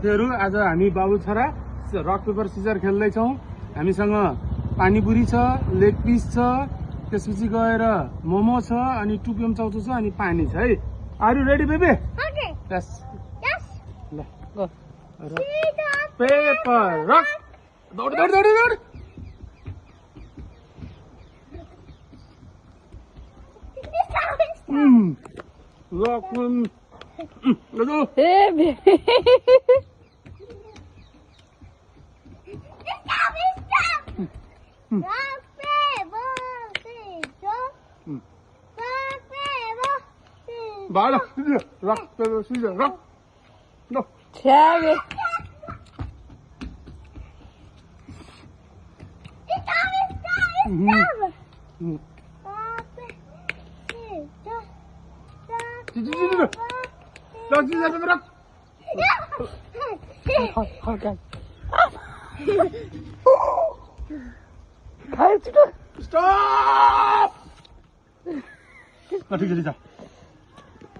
आज हामी बाबु छोरा रक पेपर सिजर खेल्दैछौँ। हामीसँग पानीपुरी छ, लेग पिस छ, त्यसपछि गएर मोमो छ, अनि टुपियम चाउचो छ, अनि पानी छ है। Are you ready baby? Okay. Yes Yes. ल गो। Paper rock. दौड दौड दौड दौड। Rock let's go. Baby. Bye. Rock, paper, scissors, rock. No. Cherry. Rock, scissors, paper, rock. Okay. Stop! ठीक है, जा।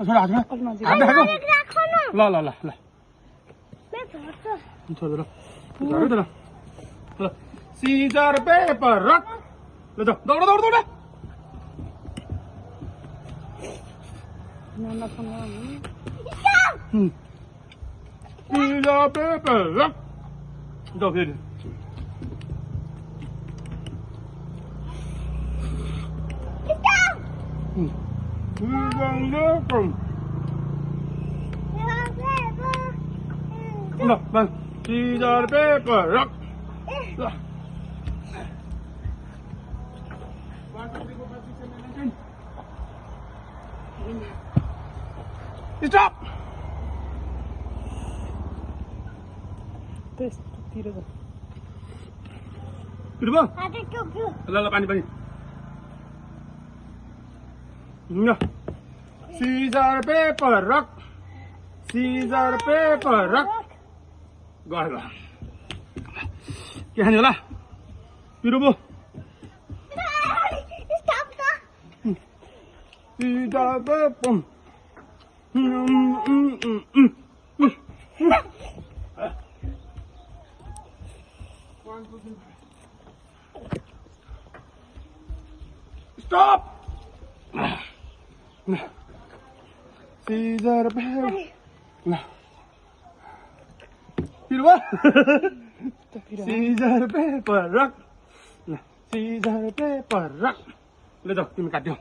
छोड़ हाथ में। हाथ में। ला ला ला ला। छोड़ दो। छोड़ दो। सीजर पेपर रख। ले जाओ। दौड़ दौड़ दौड़। सीजर पेपर रख। जाओ फिर। No, man. Scissor, paper, rock. Stop. Tira ba? La pani pani. No. Scissor, paper, rock. Scissor, paper, rock. Go. क्या खाने होला? पिरो बो. Scissor, paper. Stop. Scissor, paper. Scissor, paper, rock. Scissor, paper, rock. ले जाओ, तुम काट्यो।